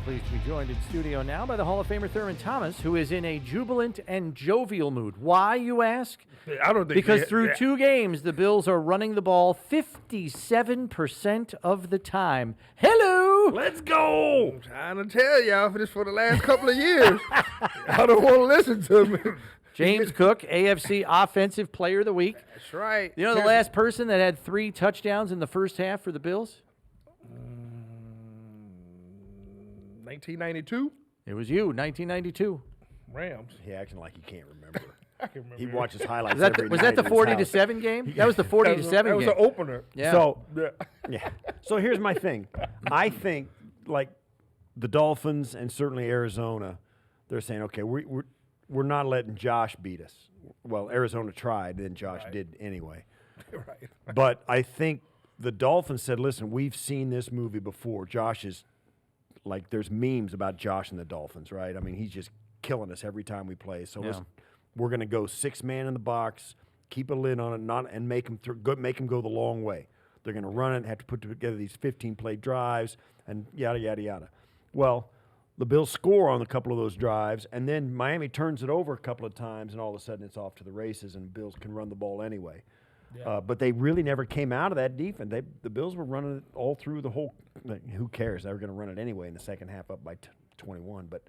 Pleased to be joined in studio now by the Hall of Famer Thurman Thomas, who is in a jubilant and jovial mood. Why, you ask? I don't think because through 2 games, the Bills are running the ball 57% of the time. Hello! Let's go! I'm trying to tell y'all for this for the last couple of years. I don't want to listen to me. James Cook, AFC Offensive Player of the Week. That's right. You know the last person that had 3 touchdowns in the first half for the Bills? 1992? It was you, 1992. Rams. He acting like he can't remember. I can remember. He watches highlights Was that every the night in his 40-7 game? That was the 40-7 game. That was the opener. Yeah. So, yeah. So here's my thing. I think, like, the Dolphins and certainly Arizona, they're saying, okay, we're not letting Josh beat us. Well, Arizona tried, then Josh did anyway. Right. But I think the Dolphins said, listen, we've seen this movie before. Josh is, like, there's memes about Josh and the Dolphins, right? I mean, he's just killing us every time we play. So we're going to go 6-man in the box, keep a lid on it, and make him go the long way. They're going to run it, have to put together these 15-play drives, and yada, yada, yada. Well, the Bills score on a couple of those drives, and then Miami turns it over a couple of times, and all of a sudden it's off to the races, and the Bills can run the ball anyway. Yeah. But they really never came out of that defense. The Bills were running it all through the whole. Who cares? They were going to run it anyway in the second half, up by 21. But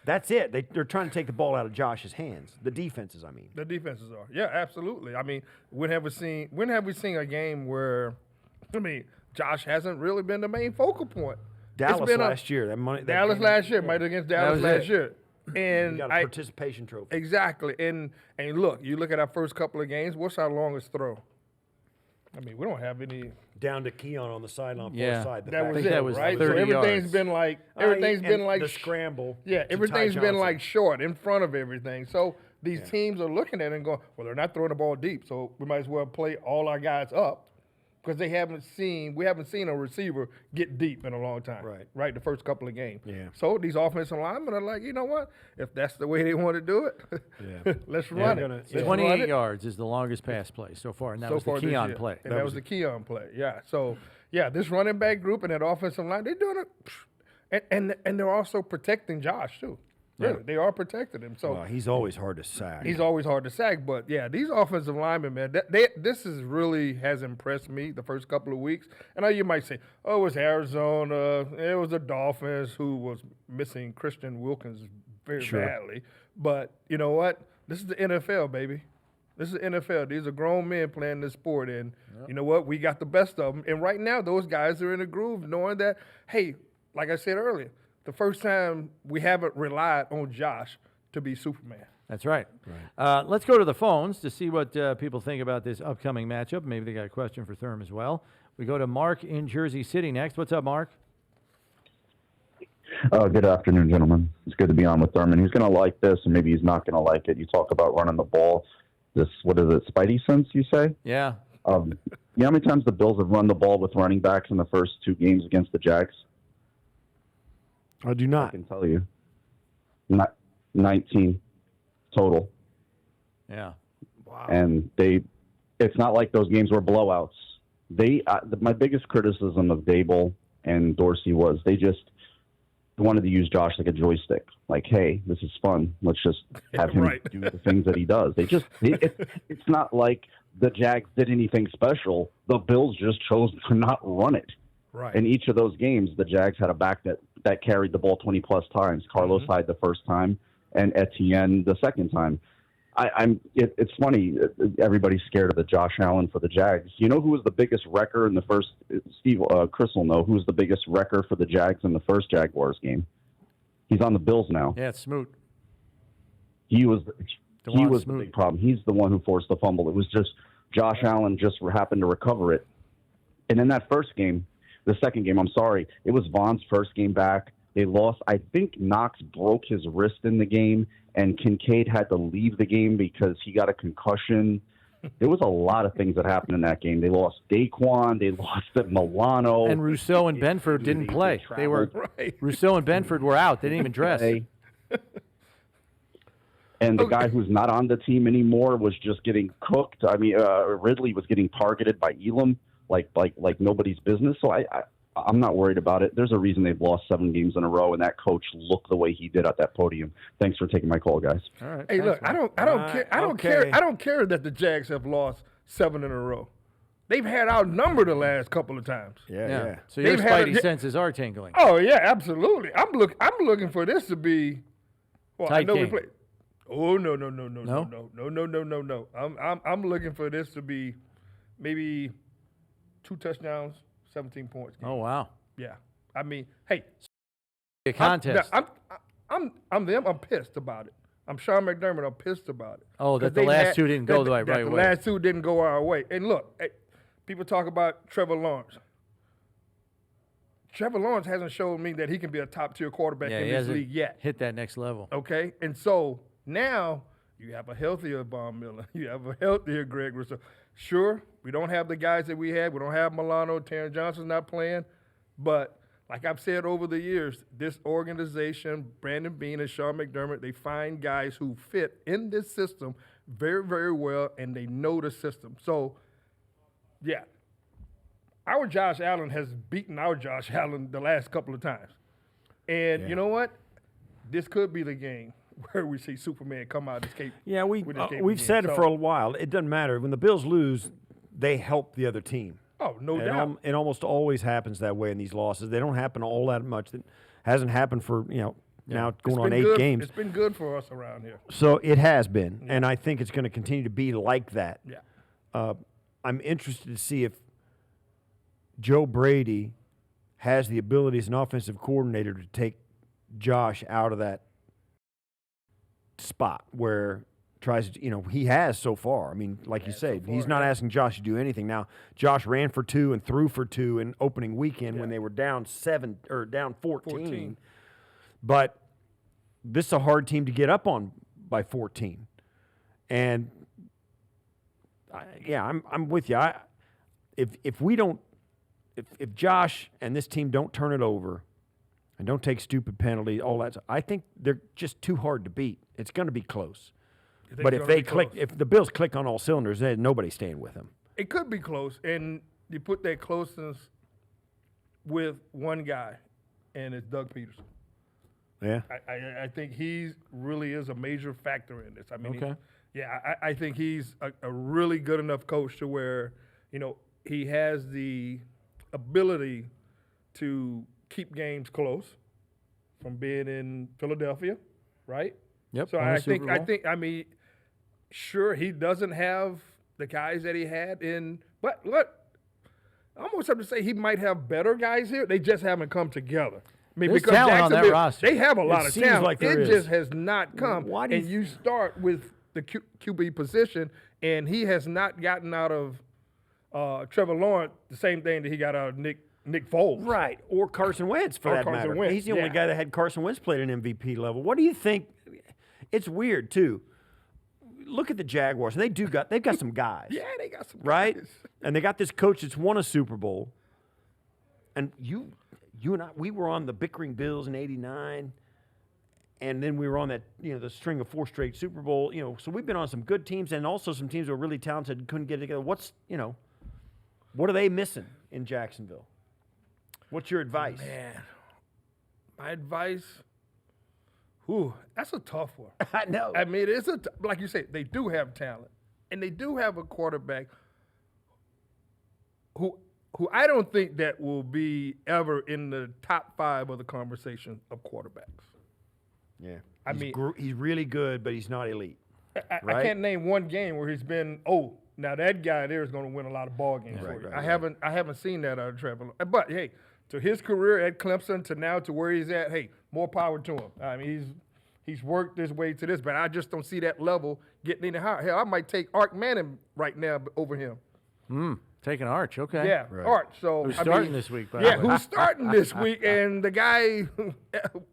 that's it. They're trying to take the ball out of Josh's hands. The defenses, I mean. The defenses are. Yeah, absolutely. I mean, when have we seen a game where, Josh hasn't really been the main focal point? Dallas last year. Dallas last year. Might have against Dallas last year. And you got a participation trophy. Exactly. And look, you look at our first couple of games, what's our longest throw? I mean, we don't have any. Down to Keon on the sideline, far side. That was it, right? 30 so everything's yards. been like the scramble. Yeah, everything's been like short in front of everything. So these teams are looking at it and going, well, they're not throwing the ball deep, so we might as well play all our guys up. Because we haven't seen a receiver get deep in a long time, right? The first couple of games. Yeah. So these offensive linemen are like, you know what? If that's the way they want to do it, let's run it. 28 yards is the longest pass play so far, and that was the Keon play. And that was the Keon play, yeah. So, this running back group and that offensive line, they're doing it. And they're also protecting Josh, too. Really, they are protecting him. So he's always hard to sack. He's always hard to sack, but these offensive linemen, man, this is really has impressed me the first couple of weeks. And you might say, oh, it was Arizona, it was the Dolphins who was missing Christian Wilkins very badly. But you know what? This is the NFL, baby. This is the NFL. These are grown men playing this sport, and you know what? We got the best of them. And right now, those guys are in a groove, knowing that, hey, like I said earlier, the first time we haven't relied on Josh to be Superman. That's right. Let's go to the phones to see what people think about this upcoming matchup. Maybe they got a question for Thurm as well. We go to Mark in Jersey City next. What's up, Mark? Good afternoon, gentlemen. It's good to be on with Thurman. He's going to like this, and maybe he's not going to like it. You talk about running the ball. What is it, Spidey sense, you say? Yeah. You know how many times the Bills have run the ball with running backs in the first 2 games against the Jags? I do not. I can tell you. 19 total. Yeah. Wow. And it's not like those games were blowouts. My biggest criticism of Dable and Dorsey was they just wanted to use Josh like a joystick. Like, hey, this is fun. Let's just have him do the things that he does. It's not like the Jags did anything special. The Bills just chose to not run it. Right. In each of those games, the Jags had a back that carried the ball 20-plus times. Carlos Hyde the first time, and Etienne the second time. It's funny. Everybody's scared of the Josh Allen for the Jags. You know who was the biggest wrecker in the first? Chris will know who was the biggest wrecker for the Jags in the first Jaguars game. He's on the Bills now. Yeah, it's Smoot. He was the big problem. He's the one who forced the fumble. It was just Josh Allen just happened to recover it. And in that first game, the second game, it was Vaughn's first game back. They lost. I think Knox broke his wrist in the game, and Kincaid had to leave the game because he got a concussion. There was a lot of things that happened in that game. They lost Daquan. They lost Milano. And Rousseau and Benford didn't play. Rousseau and Benford were out. They didn't even dress. And the guy who's not on the team anymore was just getting cooked. I mean, Ridley was getting targeted by Elam like nobody's business. So I'm not worried about it. There's a reason they've lost 7 games in a row, and that coach looked the way he did at that podium. Thanks for taking my call, guys. All right. Hey, thanks, look, man. I don't care that the Jags have lost 7 in a row. They've had outnumbered the last couple of times. Yeah. So your They've had spidey senses are tingling. Oh yeah, absolutely. I'm looking for this to be. Well, I Tight know we game. play. Oh no. No? I'm looking for this to be maybe 2 touchdowns, 17 points. Game. Oh, wow. Yeah. I mean, hey, A contest. I'm them. I'm pissed about it. I'm Sean McDermott. I'm pissed about it. Oh, that 'Cause the they've last had- two didn't go the right The way. last two didn't go our way. And look, hey, people talk about Trevor Lawrence. Trevor Lawrence hasn't shown me that he can be a top-tier quarterback Yeah, in he this hasn't league yet. hit that next level. Okay? And so now you have a healthier Von Miller. You have a healthier Greg Rousseau. Sure, we don't have the guys that we had. We don't have Milano. Taron Johnson's not playing. But like I've said over the years, this organization, Brandon Beane and Sean McDermott, they find guys who fit in this system very, very well, and they know the system. So, yeah. Our Josh Allen has beaten our Josh Allen the last couple of times. And you know what? This could be the game where we see Superman come out and escape. Yeah, with his cape we've again. said it So- for a while. It doesn't matter. When the Bills lose, they help the other team. Oh, no It doubt. It almost always happens that way in these losses. They don't happen all that much. It hasn't happened for, now It's going on been 8 good. games. It's been good for us around here. So it has been, and I think it's going to continue to be like that. Yeah. I'm interested to see if Joe Brady has the ability as an offensive coordinator to take Josh out of that spot where tries to, he has so far. I mean, like you say, he's not asking Josh to do anything. Now, Josh ran for 2 and threw for 2 in opening weekend when they were down 14. But this is a hard team to get up on by 14. And I'm with you. If we don't, if Josh and this team don't turn it over and don't take stupid penalties, all that, I think they're just too hard to beat. It's going to be close. But if they click, if the Bills click on all cylinders, then nobody's staying with them. It could be close, and you put that closeness with one guy, and it's Doug Peterson. Yeah. I think he really is a major factor in this. I mean, Okay. I think he's a really good enough coach to where, he has the ability to keep games close from being in Philadelphia, right? Yep. So won a I Super Bowl. think, sure, he doesn't have the guys that he had but what? I almost have to say he might have better guys here. They just haven't come together. I mean, There's because talent on that Jacksonville, roster. they have a lot of seems talent. like there it is. just has not come. Why do you and you start with the QB position, and he has not gotten out of Trevor Lawrence the same thing that he got out of Nick Foles. Right. Or Carson Wentz, for Or that Carson matter. Wentz, He's the only yeah. guy that had Carson Wentz played at an MVP level. What do you think? It's weird, too. Look at the Jaguars. They've got some guys. Yeah, they got some Right? guys. And they got this coach that's won a Super Bowl. And you and I, we were on the bickering Bills in '89. And then we were on that, the string of 4 straight Super Bowl. So we've been on some good teams and also some teams that were really talented and couldn't get it together. What are they missing in Jacksonville? What's your advice? Man, my advice, that's a tough one. I know. I mean, like you say, they do have talent, and they do have a quarterback who I don't think that will be ever in the top 5 of the conversation of quarterbacks. Yeah. I mean, he's really good, but he's not elite. I Right? can't name one game where he's been. Now that guy there is going to win a lot of ball games for you. right, I haven't seen that out of Trevor. But hey, to his career at Clemson to now to where he's at, hey, more power to him. I mean, he's worked his way to this, but I just don't see that level getting any higher. Hell, I might take Art Manning right now over him. Taking Arch. Okay. Yeah, Art. So Who's I starting mean, this week? By Yeah, the way? who's starting this week? And the guy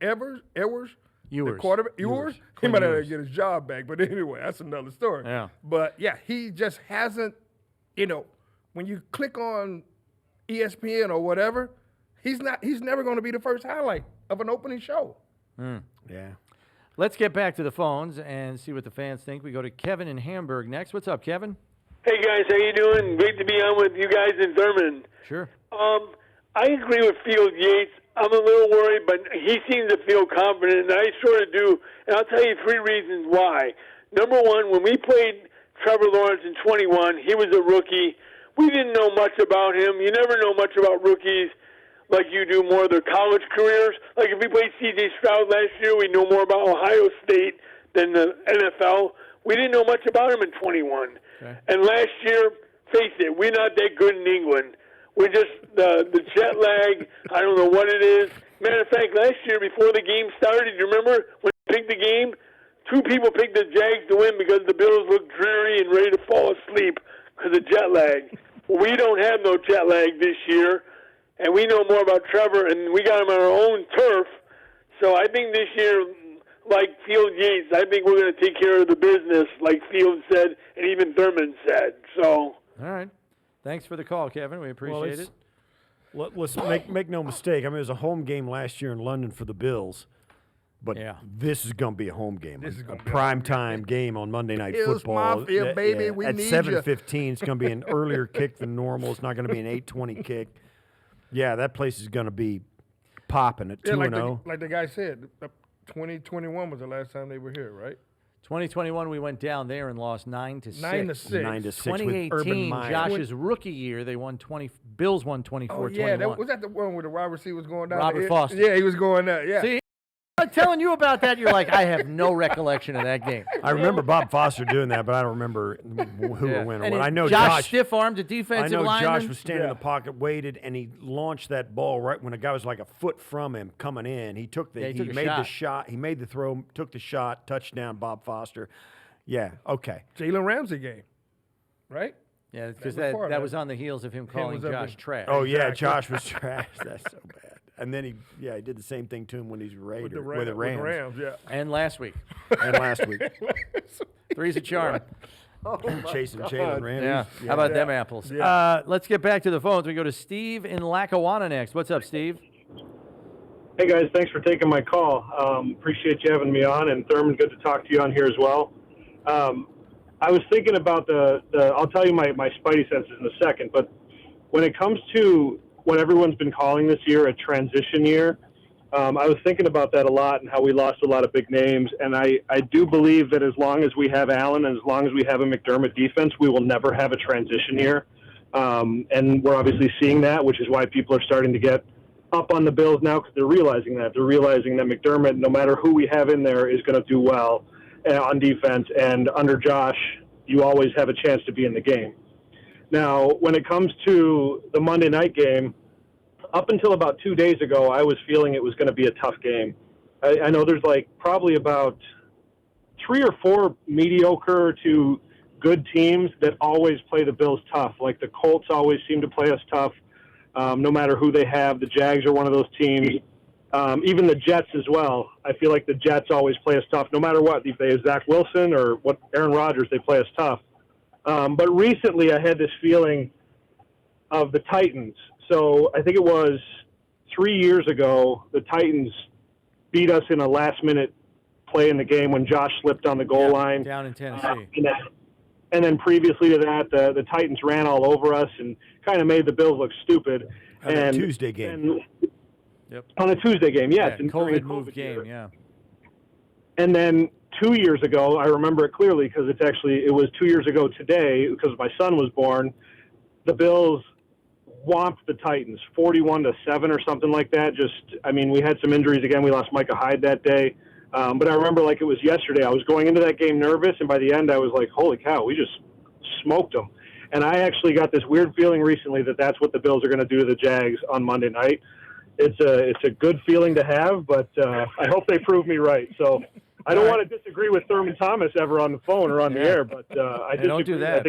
Ewers, the Ewers. quarterback, Ewers, he Quinn might have to Ewers. get his job back. But anyway, that's another story. Yeah. But yeah, he just hasn't. When you click on ESPN or whatever, he's never going to be the first highlight of an opening show. Yeah. Let's get back to the phones and see what the fans think. We go to Kevin in Hamburg next. What's up, Kevin? Hey guys, how you doing? Great to be on with you guys and Thurman. Sure. I agree with Field Yates. I'm a little worried, but he seems to feel confident, and I sort of do. And I'll tell you 3 reasons why. Number one, when we played Trevor Lawrence in 21, he was a rookie. We didn't know much about him. You never know much about rookies like you do more of their college careers. Like if we played C.J. Stroud last year, we know more about Ohio State than the NFL. We didn't know much about him in 21. Okay. And last year, face it, we're not that good in England. We're just the jet lag. I don't know what it is. Matter of fact, last year before the game started, you remember when we picked the game? 2 people picked the Jags to win because the Bills looked dreary and ready to fall asleep because of jet lag. We don't have no jet lag this year, and we know more about Trevor, and we got him on our own turf. So I think this year, like Field Yates, I think we're going to take care of the business, like Field said, and even Thurman said. So. All right. Thanks for the call, Kevin. We appreciate it. Let's make no mistake. I mean, it was a home game last year in London for the Bills, but this is going to be a home game. This is a prime-time game on Monday Night Football. Mafia, baby, we at need 7:15, it's going to be an earlier kick than normal. It's not going to be an 8:20 kick. Yeah, that place is going to be popping at 2-0. Like the guy said, 2021 was the last time they were here, right? 2021, we went down there and lost 9-6. 9-6. 9-6 with Urban 2018, Meyer. Josh's rookie year, they won 20. Bills won 24-21. Oh, yeah, was that the one where the wide receiver was going down? Robert Foster. Yeah, he was going there. Yeah. See, I'm telling you about that. You're like, I have no recollection of that game. I remember Bob Foster doing that, but I don't remember who or when. I know Josh stiff-armed a defensive lineman. I know Josh was standing in the pocket, waited, and he launched that ball right when a guy was like a foot from him coming in. He took the he made the shot. He made the throw, took the shot, touchdown. Bob Foster. Yeah. Okay. Jalen Ramsey game, right? Yeah, because that was on the heels of him calling Josh trash. Oh yeah, Josh was trash. That's so bad. And then he did the same thing to him when he's Raider with the Rams. Yeah. And last week. Three's a charm. Chasing Jalen Ramsey. Yeah. How about them apples? Yeah. Let's get back to the phones. We go to Steve in Lackawanna next. What's up, Steve? Hey guys, thanks for taking my call. Appreciate you having me on, and Thurman, good to talk to you on here as well. I was thinking about I'll tell you my spidey senses in a second, but when it comes to what everyone's been calling this year a transition year, I was thinking about that a lot and how we lost a lot of big names. And I do believe that as long as we have Allen and as long as we have a McDermott defense, we will never have a transition year. And we're obviously seeing that, which is why people are starting to get up on the Bills now because they're realizing that. They're realizing that McDermott, no matter who we have in there, is going to do well on defense. And under Josh, you always have a chance to be in the game. Now, when it comes to the Monday night game, up until about 2 days ago, I was feeling it was going to be a tough game. I know there's probably about 3 or 4 mediocre to good teams that always play the Bills tough. Like the Colts always seem to play us tough, no matter who they have. The Jags are one of those teams. Even the Jets as well. I feel like the Jets always play us tough, no matter what. If they have Zach Wilson or Aaron Rodgers, they play us tough. But recently I had this feeling of the Titans. So I think it was 3 years ago, the Titans beat us in a last-minute play in the game when Josh slipped on the goal line. Down in Tennessee. And then previously to that, the Titans ran all over us and kind of made the Bills look stupid. On a Tuesday game. On a Tuesday game, yes. Yeah, COVID game, yeah. And then 2 years ago, I remember it clearly because it was 2 years ago today because my son was born. The Bills whomped the Titans 41-7 or something like that. We had some injuries again. We lost Micah Hyde that day. But I remember like it was yesterday. I was going into that game nervous, and by the end I was like, holy cow, we just smoked them. And I actually got this weird feeling recently that that's what the Bills are going to do to the Jags on Monday night. It's a good feeling to have, but I hope they prove me right. So I don't want to disagree with Thurman Thomas ever on the phone or on the air, but I don't do that. I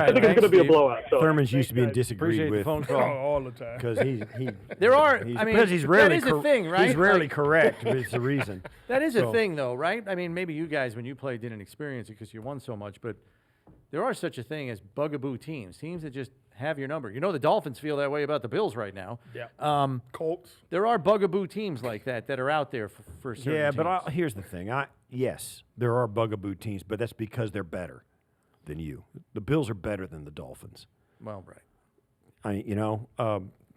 think it's going to be a blowout. So Thurman's used to being disagreed with phone call all the time because because he's rarely that is a thing, right? He's rarely correct. But it's the reason. That is a thing, though, right? I mean, maybe you guys when you played didn't experience it because you won so much, but there are such a thing as bugaboo teams that just have your number. You know, the Dolphins feel that way about the Bills right now. Yeah. Colts. There are bugaboo teams like that are out there for certain teams. But here's the thing. Yes, there are bugaboo teams, but that's because they're better than you. The Bills are better than the Dolphins. Well, right.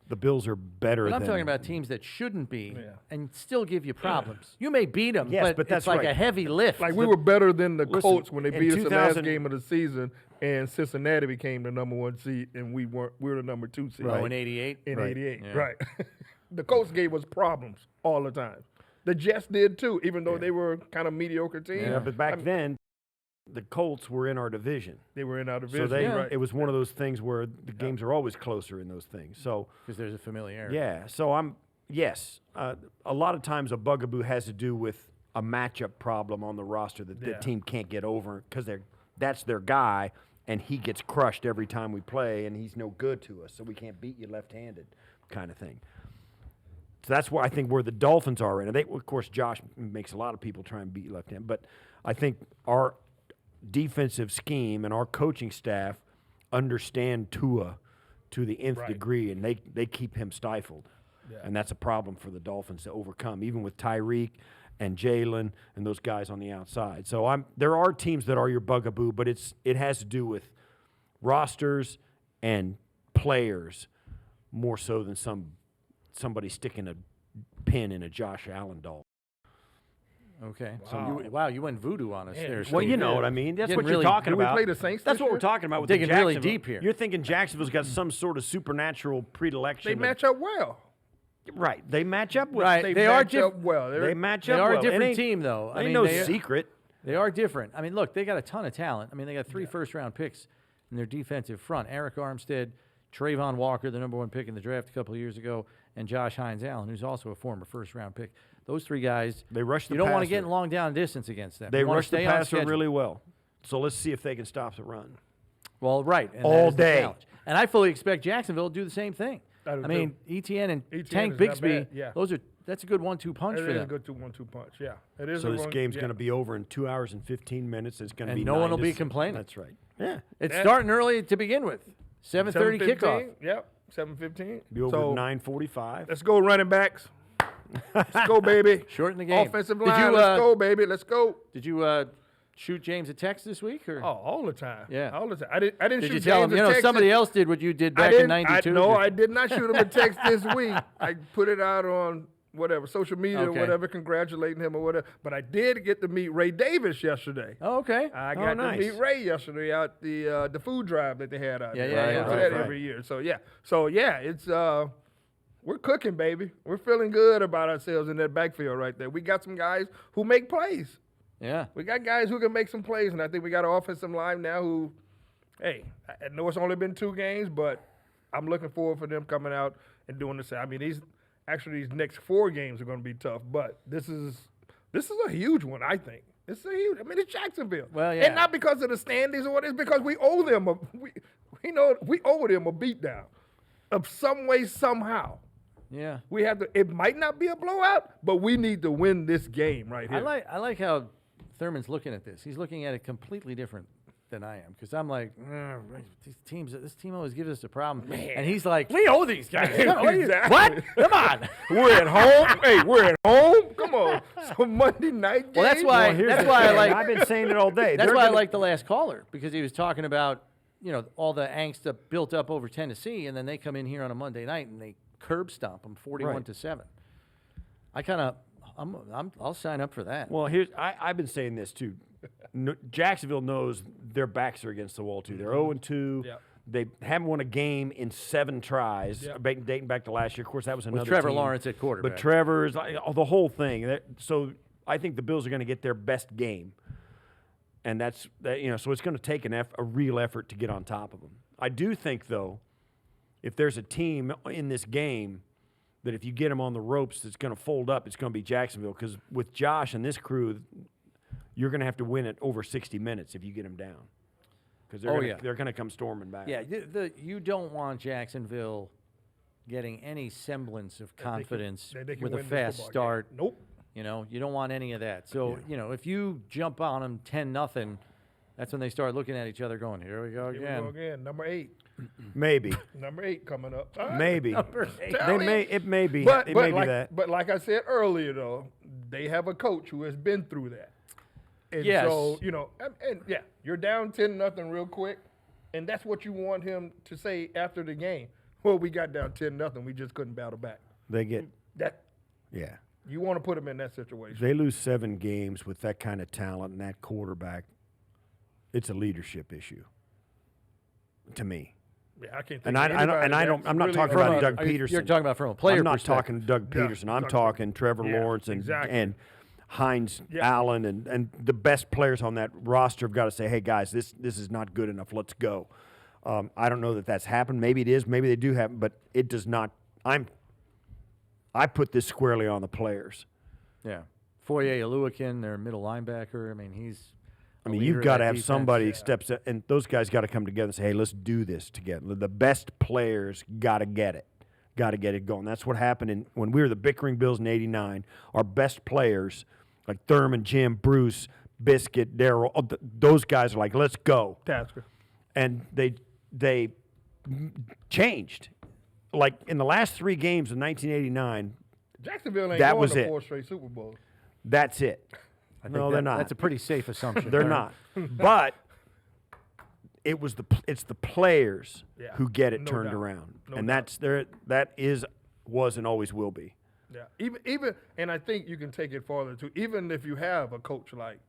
the Bills are better But than. I'm talking about teams that shouldn't be Yeah. and still give you problems. You may beat them, Yes, but but that's it's like right. a heavy lift. Like we were better than the Listen, Colts when they in beat us the last 2000 game of the season, and Cincinnati became the number 1 seed, and we were the number 2 seed. Oh, in 88? In Right. 88, Yeah. right. The Colts gave us problems all the time. The Jets did too, even though they were kind of mediocre team. Yeah, but back then, the Colts were in our division. They were in our division. So they, right. it was one of those things where the games are always closer in those things. So Because there's a familiarity. yeah, so a lot of times a bugaboo has to do with a matchup problem on the roster that the team can't get over because that's their guy, and he gets crushed every time we play, and he's no good to us, so we can't beat you left-handed, kind of thing. So that's why I think where the Dolphins are in. Of course, Josh makes a lot of people try and beat left-handed, but I think our defensive scheme and our coaching staff understand Tua to the nth degree, and they keep him stifled. Yeah. And that's a problem for the Dolphins to overcome, even with Tyreek and Jalen and those guys on the outside. So there are teams that are your bugaboo, but it has to do with rosters and players more so than somebody sticking a pin in a Josh Allen doll. Okay. So you went voodoo on us there. Well, Steve. you know what I mean. That's Getting what you're really- talking Did we about. play the Saints That's this what year? we're talking about with Digging the really Jacksonville. deep here. You're thinking Jacksonville's got some sort of supernatural predilection. They match up well. Right. They match up well. Right. They are match up well. They match They up are well. a different team, though. Ain't no secret. They are different. I mean, look, they got a ton of talent. I mean, they got 3 first-round picks in their defensive front. Eric Armstead, Trayvon Walker, the number 1 pick in the draft a couple of years ago, and Josh Hines-Allen, who's also a former first-round pick. Those 3 guys, They rush the you don't want to passer. get in long down distance against them. They You wanna rush the stay on passer schedule. really well. So let's see if they can stop the run. Well, right. And All that is the day. challenge. And I fully expect Jacksonville to do the same thing. I do I mean, too. ETN and ETN Tank is not Bixby, bad, yeah. that's a good 1-2 punch It for is a them. good 2-1-2 punch. Yeah, it is. So a this run- game's yeah. going to be over in 2 hours and 15 minutes. It's going to And be no one will 9 be to complaining. That's right. Yeah. It's That- starting early to begin with. 7:30 kickoff. Yep, 7:15. Be over So at 9:45. let's go running backs. Let's go, baby. Shorten the game. Offensive Did line. you, Let's go, baby. Let's go. Did you shoot James a text this week? Or? Oh, all the time. Yeah. all the time. I didn't Did shoot you tell James him? a You know, text somebody this- else did what you did I back in didn't- '92. No, I did not shoot him a text this week. I put it out on whatever social media Okay. or whatever, congratulating him or whatever. But I did get to meet Ray Davis yesterday. Oh, okay. I got nice. to meet Ray yesterday out the food drive that they had out Yeah, there. yeah, I yeah, go to right, that right. every year. So yeah, it's we're cooking, baby. We're feeling good about ourselves in that backfield right there. We got some guys who make plays. Yeah. We got guys who can make some plays, and I think we got an offensive line now who, hey, I know it's only been 2 games, but I'm looking forward for them coming out and doing the same. I mean, these next 4 games are going to be tough, but this is a huge one, I think. It's a huge. I mean, it's Jacksonville. Well, yeah. And not because of the standings or what, it's because we owe them we owe them a beatdown of some way, somehow. Yeah. We have to. It might not be a blowout, but we need to win this game right here. I like how Thurman's looking at this. He's looking at it completely different than I am, because I'm like, this team always gives us a problem, and he's like, we owe these guys. Exactly. What? Come on. We're at home. Hey, we're at home. Come on. So Monday night game. Well, that's why. Here's That's the why I thing. like. I've been saying it all day. That's They're why I gonna- like the last caller, because he was talking about, all the angst that built up over Tennessee, and then they come in here on a Monday night and they curb stomp them 41-7. I kind of, I'll sign up for that. Well, I've been saying this too. Jacksonville knows their backs are against the wall too. They're 0-2. Yep. They haven't won a game in 7 tries, Yep. dating back to last year. Of course, that was another Trevor team. Lawrence at quarterback. But Trevor's the whole thing. So I think the Bills are going to get their best game, and that's so it's going to take a real effort to get on top of them. I do think though, if there's a team in this game that if you get them on the ropes that's going to fold up, it's going to be Jacksonville, because with Josh and this crew, you're going to have to win it over 60 minutes if you get them down, because they're going to come storming back. Yeah, you don't want Jacksonville getting any semblance of confidence that they can with a win this fast football start. game. Nope. You don't want any of that. So, if you jump on them 10-0, that's when they start looking at each other going, here we go Here again. we go again. Number 8. Maybe. Number 8 coming up. All right. Maybe. Number 8. It may be. But it may be like, that. But like I said earlier, though, they have a coach who has been through that. And Yes. so, and you're down 10-0 real quick, and that's what you want him to say after the game. Well, we got down 10-0. We just couldn't battle back. They get That yeah. you want to put them in that situation. They lose 7 games with that kind of talent and that quarterback. It's a leadership issue to me. Yeah, I can't think And of I anybody don't. that's I'm not really talking above about it. Doug Peterson. You're talking about from a player I'm not perspective. talking Doug Yeah, Peterson. I'm talking- talking Trevor yeah, Lawrence exactly. and Hines Yeah. Allen and the best players on that roster have got to say, hey guys, this is not good enough. Let's go. I don't know that that's happened. Maybe it is. Maybe they do happen, but it does not. I put this squarely on the players. Yeah. Foye Aluakin, their middle linebacker. I mean, he's. I mean, you've got to have somebody steps up, and those guys got to come together and say, hey, let's do this together. The best players got to get it. Got to get it going. That's what happened when we were the Bickering Bills in '89. Our best players, like Thurman, Jim, Bruce, Biscuit, Darryl, those guys are like, let's go. Tasker. And they changed. Like in the last 3 games of 1989, Jacksonville ain't That going was to it. 4 straight Super Bowls. that's it. I think No, they're not. That's a pretty safe assumption. They're not. But it's the players Yeah, who get it no turned doubt. around, No and doubt. was and always will be. Yeah, even, and I think you can take it farther too. Even if you have a coach like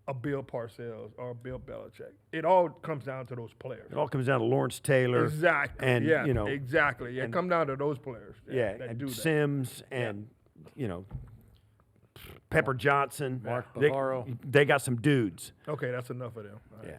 a Bill Parcells or a Bill Belichick, it all comes down to those players. It all comes down to Lawrence Taylor, Exactly. and yeah, you know, exactly. Yeah, and- come down to those players. yeah, that and do that. Sims, and you know, Pepper Johnson, Mark they, Bavaro. they got some dudes. Okay, that's enough of them. All right. Yeah.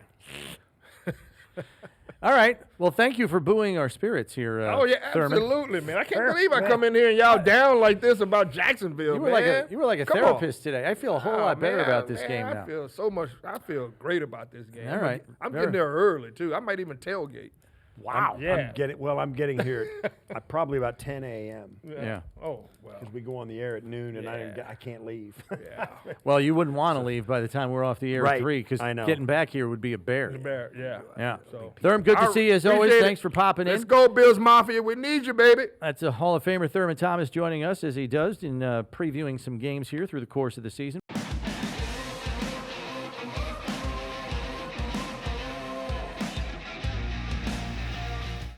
All right. Well, thank you for booing our spirits here. Oh yeah, Thurman. absolutely, man. I can't believe I come in here and y'all down like this about Jacksonville, You were man. like a Come on. therapist today. I feel a whole lot better man, about this man, game I now. feel so much. I feel great about this game. All right. I'm Very- getting there early too. I might even tailgate. Wow. Yeah. I'm getting here at probably about 10 a.m. Yeah. Oh well. because we go on the air at noon, and Yeah. I can't leave. Yeah. Well, you wouldn't want to leave by the time we're off the air at Right. 3 because I know. getting back here would be a bear. The Bear, yeah. Yeah. So Thurman, good to I see you as always. appreciate it. Thanks for popping Let's in. go, Bills Mafia. We need you, baby. That's a Hall of Famer Thurman Thomas joining us as he does in previewing some games here through the course of the season.